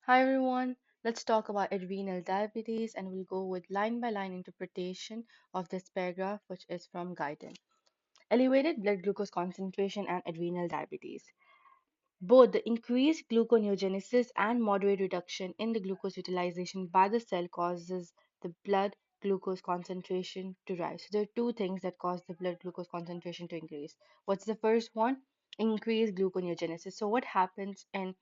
Hi everyone, let's talk about adrenal diabetes and we'll go with line by line interpretation of this paragraph, which is from Guyton. Elevated blood glucose concentration and adrenal diabetes. Both the increased gluconeogenesis and moderate reduction in the glucose utilization by the cell causes the blood glucose concentration to rise. So there are two things that cause the blood glucose concentration to increase. What's the first one? Increased gluconeogenesis. So what happens in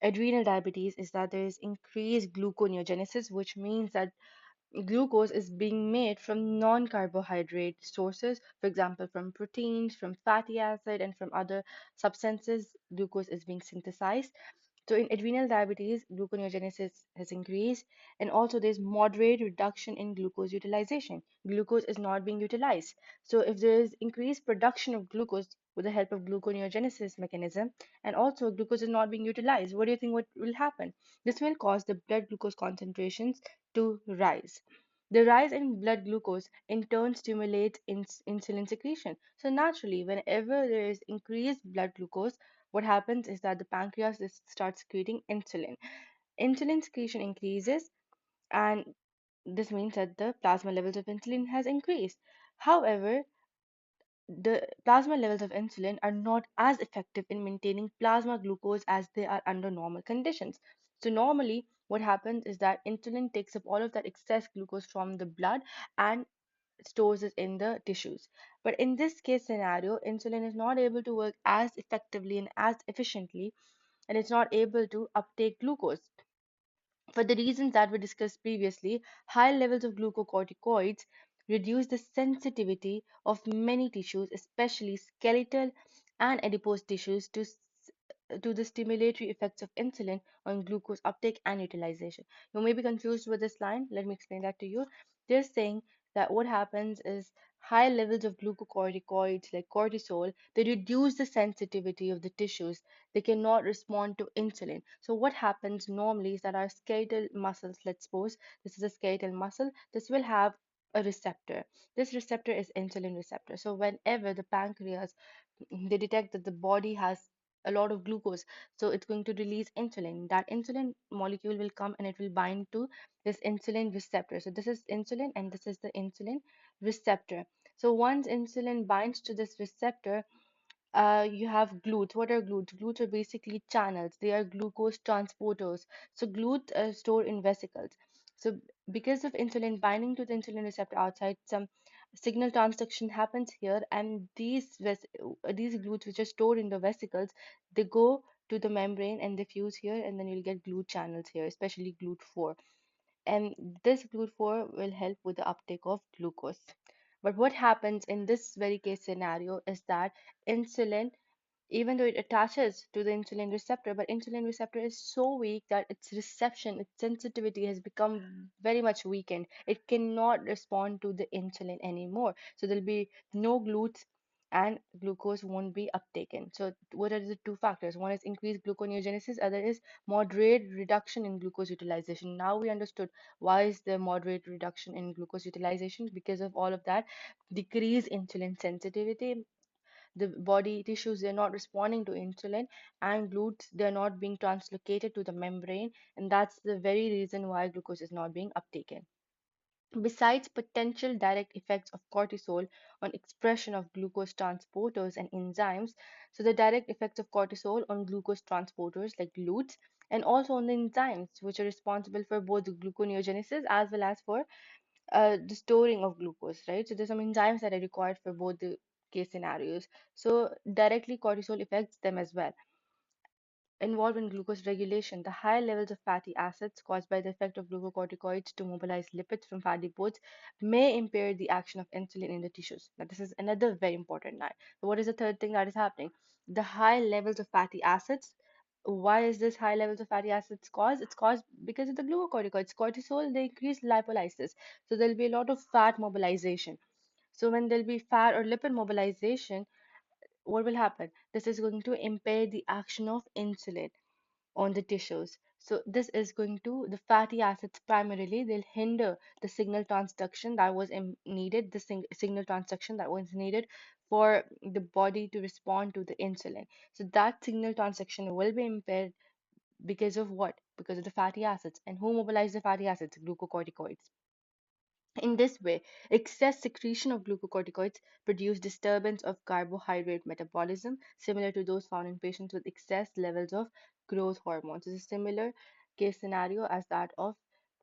adrenal diabetes is that there is increased gluconeogenesis, which means that glucose is being made from non-carbohydrate sources, for example, from proteins, from fatty acid, and from other substances. Glucose is being synthesized. So in adrenal diabetes, gluconeogenesis has increased, and also there's moderate reduction in glucose utilization. Glucose is not being utilized. So if there is increased production of glucose with the help of gluconeogenesis mechanism, and also glucose is not being utilized, what do you think what will happen? This will cause the blood glucose concentrations to rise. The rise in blood glucose in turn stimulates insulin secretion. So naturally, whenever there is increased blood glucose, what happens is that the pancreas starts secreting insulin. Insulin secretion increases, and this means that the plasma levels of insulin has increased. However, the plasma levels of insulin are not as effective in maintaining plasma glucose as they are under normal conditions. So normally what happens is that insulin takes up all of that excess glucose from the blood and stores it in the tissues. But in this case scenario, insulin is not able to work as effectively and as efficiently, and it's not able to uptake glucose. For the reasons that were discussed previously, high levels of glucocorticoids reduce the sensitivity of many tissues, especially skeletal and adipose tissues, to the stimulatory effects of insulin on glucose uptake and utilization. You may be confused with this line. Let me explain that to you. They're saying that what happens is high levels of glucocorticoids like cortisol, they reduce the sensitivity of the tissues. They cannot respond to insulin. So what happens normally is that our skeletal muscles, let's suppose this is a skeletal muscle, this will have a receptor. This receptor is insulin receptor. So whenever the pancreas, they detect that the body has a lot of glucose, so it's going to release insulin. That insulin molecule will come and it will bind to this insulin receptor. So this is insulin and this is the insulin receptor. So once insulin binds to this receptor, you have glutes. What are glutes? Glutes are basically channels. They are glucose transporters. So glutes are stored in vesicles. So because of insulin binding to the insulin receptor outside, some signal transduction happens here, and these glutes which are stored in the vesicles, they go to the membrane and they fuse here, and then you'll get glute channels here, especially GLUT 4. And this GLUT 4 will help with the uptake of glucose. But what happens in this very case scenario is that insulin, even though it attaches to the insulin receptor, but insulin receptor is so weak that its reception, its sensitivity has become very much weakened. It cannot respond to the insulin anymore. So there'll be no glutes and glucose won't be uptaken. So what are the two factors? One is increased gluconeogenesis, other is moderate reduction in glucose utilization. Now we understood why is the moderate reduction in glucose utilization, because of all of that decreased insulin sensitivity. The body tissues, they're not responding to insulin, and glutes, they're not being translocated to the membrane, and that's the very reason why glucose is not being uptaken. Besides potential direct effects of cortisol on expression of glucose transporters and enzymes, so the direct effects of cortisol on glucose transporters like glutes, and also on the enzymes which are responsible for both the gluconeogenesis as well as for the storing of glucose, right? So there's some enzymes that are required for both the case scenarios. So directly cortisol affects them as well. Involved in glucose regulation, the high levels of fatty acids caused by the effect of glucocorticoids to mobilize lipids from fat depots may impair the action of insulin in the tissues. Now, this is another very important line. So, what is the third thing that is happening? The high levels of fatty acids. Why is this high levels of fatty acids caused? It's caused because of the glucocorticoids. Cortisol, they increase lipolysis. So, there'll be a lot of fat mobilization. So, when there'll be fat or lipid mobilization, what will happen? This is going to impair the action of insulin on the tissues. So this is going to, the fatty acids primarily, they'll hinder the signal transduction that was needed, the signal transduction that was needed for the body to respond to the insulin. So that signal transduction will be impaired Because of what? Because of the fatty acids. And who mobilize the fatty acids? Glucocorticoids. In this way, excess secretion of glucocorticoids produce disturbance of carbohydrate metabolism, similar to those found in patients with excess levels of growth hormones. It's a similar case scenario as that of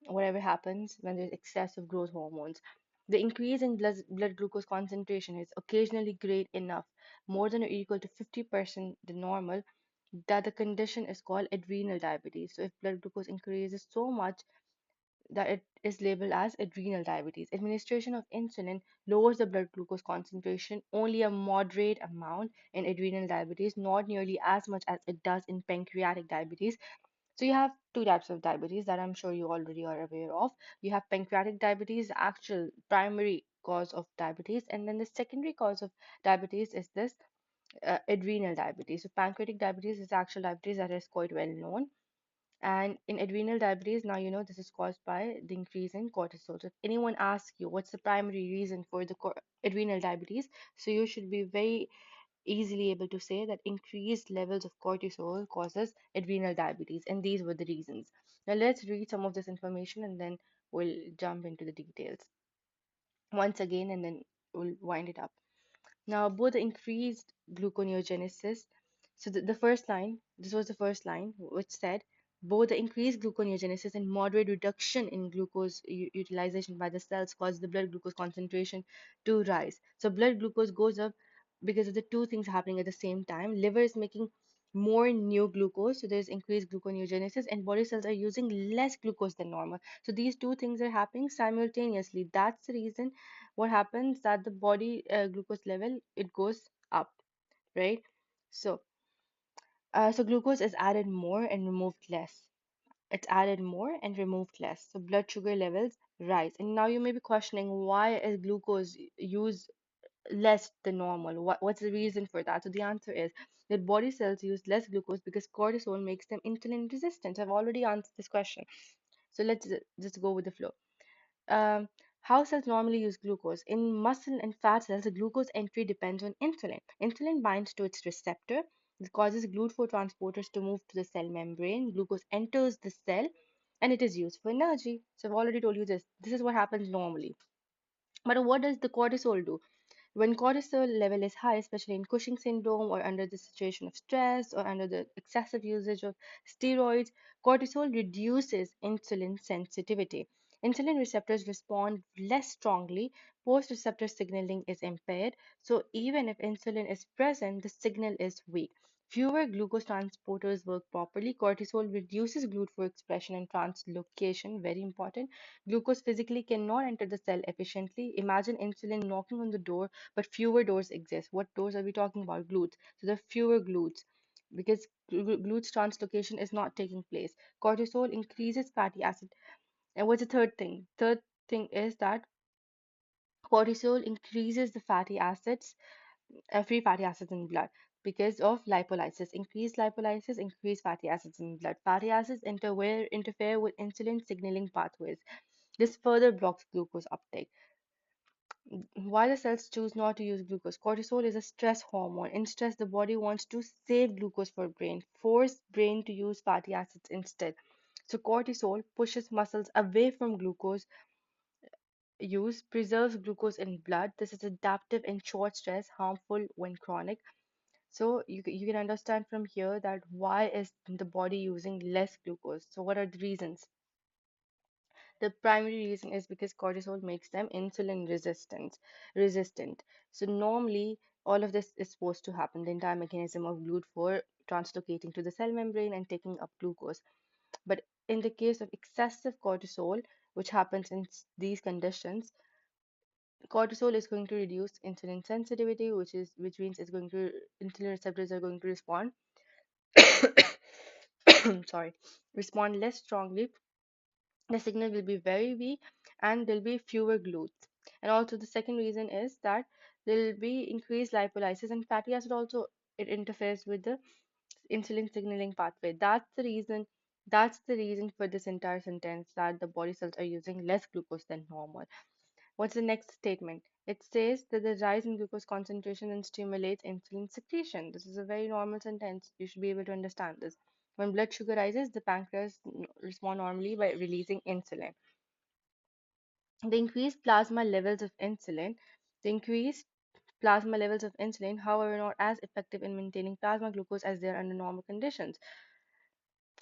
whatever happens when there's excess of growth hormones. The increase in blood glucose concentration is occasionally great enough, more than or equal to 50% the normal, that the condition is called adrenal diabetes. So if blood glucose increases so much that it is labeled as adrenal diabetes. Administration of insulin lowers the blood glucose concentration only a moderate amount in adrenal diabetes, not nearly as much as it does in pancreatic diabetes. So you have two types of diabetes that I'm sure you already are aware of. You have pancreatic diabetes, the actual primary cause of diabetes, and then the secondary cause of diabetes is this adrenal diabetes. So pancreatic diabetes is actual diabetes that is quite well known, and in adrenal diabetes, now you know this is caused by the increase in cortisol. So if anyone asks you what's the primary reason for the adrenal diabetes, so you should be very easily able to say that increased levels of cortisol causes adrenal diabetes, and these were the reasons. Now let's read some of this information and then we'll jump into the details once again and then we'll wind it up. Now, both the increased gluconeogenesis, so the first line, this was the first line, which said both the increased gluconeogenesis and moderate reduction in glucose utilization by the cells cause the blood glucose concentration to rise. So, blood glucose goes up because of the two things happening at the same time. Liver is making more new glucose, so there's increased gluconeogenesis, and body cells are using less glucose than normal. So, these two things are happening simultaneously. That's the reason what happens that the body glucose level it goes up, right? So glucose is added more and removed less. It's added more and removed less, so blood sugar levels rise. And now you may be questioning, why is glucose used less than normal? What's the reason for that? So the answer is that body cells use less glucose because cortisol makes them insulin resistant. I've already answered this question, so let's just go with the flow. um, how cells normally use glucose. In muscle and fat cells, the glucose entry depends on insulin. Insulin binds to its receptor. It causes glucose to move to the cell membrane. Glucose enters the cell and it is used for energy. So I've already told you this. This is what happens normally. But what does the cortisol do? When cortisol level is high, especially in Cushing syndrome or under the situation of stress or under the excessive usage of steroids, cortisol reduces insulin sensitivity. Insulin receptors respond less strongly, post receptor signaling is impaired, so even if insulin is present, the signal is weak. Fewer glucose transporters work properly. Cortisol reduces GLUT4 expression and translocation, very important. Glucose physically cannot enter the cell efficiently. Imagine insulin knocking on the door, but fewer doors exist. What doors are we talking about? Glutes. So there are fewer glutes because glutes translocation is not taking place. Cortisol increases fatty acid. And what's the third thing? Third thing is that cortisol increases the fatty acids, free fatty acids in blood because of lipolysis. Increased lipolysis, increased fatty acids in blood. Fatty acids interfere with insulin signaling pathways. This further blocks glucose uptake. Why the cells choose not to use glucose? Cortisol is a stress hormone. In stress, the body wants to save glucose for brain, force brain to use fatty acids instead. So cortisol pushes muscles away from glucose use, preserves glucose in blood. This is adaptive in short stress, harmful when chronic. So you can understand from here that why is the body using less glucose? So what are the reasons? The primary reason is because cortisol makes them insulin resistant. So normally all of this is supposed to happen, the entire mechanism of GLUT4 translocating to the cell membrane and taking up glucose. But in the case of excessive cortisol, which happens in these conditions, cortisol is going to reduce insulin sensitivity, which means it's going to insulin receptors are going to respond sorry, respond less strongly. The signal will be very weak and there'll be fewer glutes. And also the second reason is that there'll be increased lipolysis, and fatty acid also it interferes with the insulin signaling pathway. That's the reason for this entire sentence, that the body cells are using less glucose than normal. What's the next statement? It says that the rise in glucose concentration and stimulates insulin secretion. This is a very normal sentence. You should be able to understand this. When blood sugar rises, the pancreas respond normally by releasing insulin. The increased plasma levels of insulin, the increased plasma levels of insulin, however, not as effective in maintaining plasma glucose as they are under normal conditions.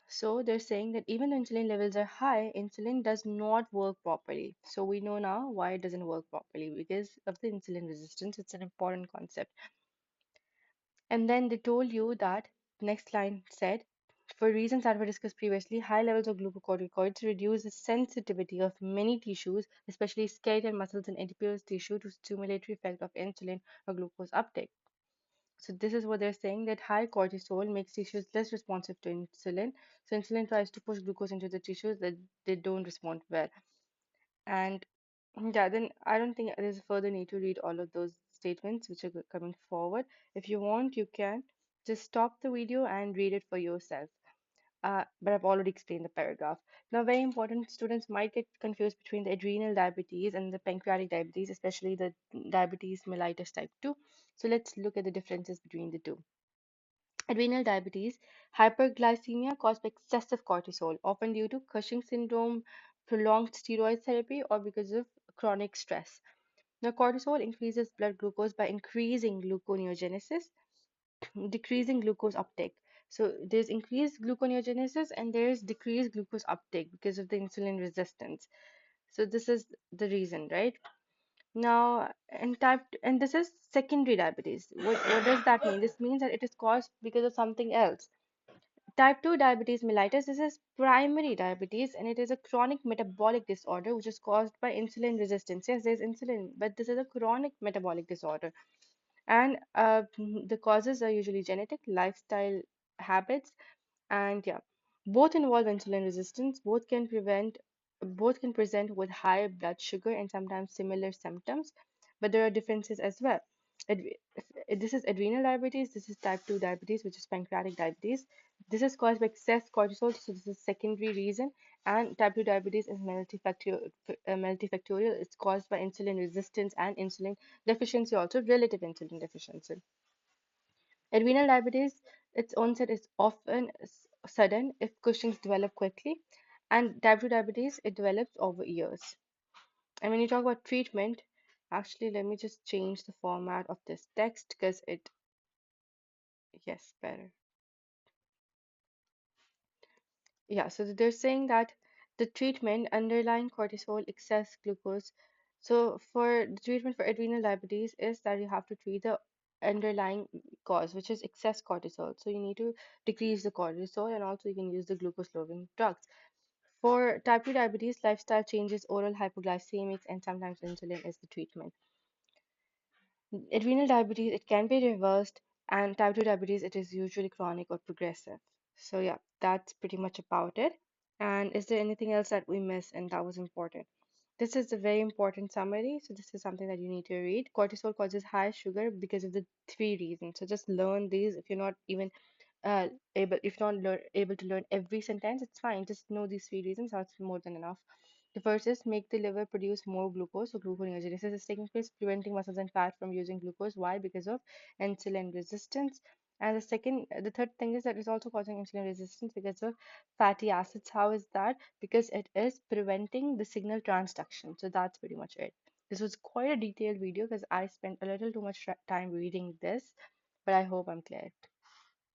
So they're saying that even though insulin levels are high, insulin does not work properly. So we know now why it doesn't work properly because of the insulin resistance. It's an important concept. And then they told you that next line said, for reasons that were discussed previously, high levels of glucocorticoids reduce the sensitivity of many tissues, especially skeletal muscles and adipose tissue, to stimulatory effect of insulin or glucose uptake. So this is what they're saying, that high cortisol makes tissues less responsive to insulin. So insulin tries to push glucose into the tissues that they don't respond well. And yeah, then I don't think there's a further need to read all of those statements which are coming forward. If you want, you can just stop the video and read it for yourself. But I've already explained the paragraph. Now, very important, students might get confused between the adrenal diabetes and the pancreatic diabetes, especially the diabetes mellitus type 2. So let's look at the differences between the two. Adrenal diabetes, hyperglycemia caused by excessive cortisol, often due to Cushing syndrome, prolonged steroid therapy, or because of chronic stress. Now, cortisol increases blood glucose by increasing gluconeogenesis, decreasing glucose uptake. So there's increased gluconeogenesis and there's decreased glucose uptake because of the insulin resistance. So this is the reason, right? Now, and this is secondary diabetes. What does that mean? This means that it is caused because of something else. Type 2 diabetes mellitus, this is primary diabetes and it is a chronic metabolic disorder which is caused by insulin resistance. Yes, there's insulin, but this is a chronic metabolic disorder. And the causes are usually genetic, lifestyle habits, and yeah, both involve insulin resistance. Both can present with high blood sugar and sometimes similar symptoms, but there are differences as well. This is adrenal diabetes, this is type 2 diabetes, which is pancreatic diabetes. This is caused by excess cortisol, so this is secondary reason. And type 2 diabetes is multifactorial. It's caused by insulin resistance and insulin deficiency, also relative insulin deficiency. Adrenal diabetes, its onset is often sudden if Cushing's develop quickly, and type 2 diabetes, it develops over years. And when you talk about treatment, actually, let me just change the format of this text because it, yes, better. Yeah, so they're saying that the treatment, underlying cortisol, excess glucose. So for the treatment for adrenal diabetes is that you have to treat the underlying cause, which is excess cortisol. So you need to decrease the cortisol and also you can use the glucose lowering drugs. For type 2 diabetes, lifestyle changes, oral hypoglycemics, and sometimes insulin is the treatment. Adrenal diabetes, it can be reversed, and type 2 diabetes, it is usually chronic or progressive. So, yeah, that's pretty much about it. And is there anything else that we missed and that was important? This is a very important summary. So, this is something that you need to read. Cortisol causes high sugar because of the three reasons. So, just learn these if you're not even if you're not able to learn every sentence, it's fine. Just know these three reasons. That's more than enough. The first is make the liver produce more glucose, so gluconeogenesis is taking place, preventing muscles and fat from using glucose. Why? Because of insulin resistance. And the third thing is that it's also causing insulin resistance because of fatty acids. How is that? Because it is preventing the signal transduction. So that's pretty much it. This was quite a detailed video because I spent a little too much time reading this, but I hope I'm clear.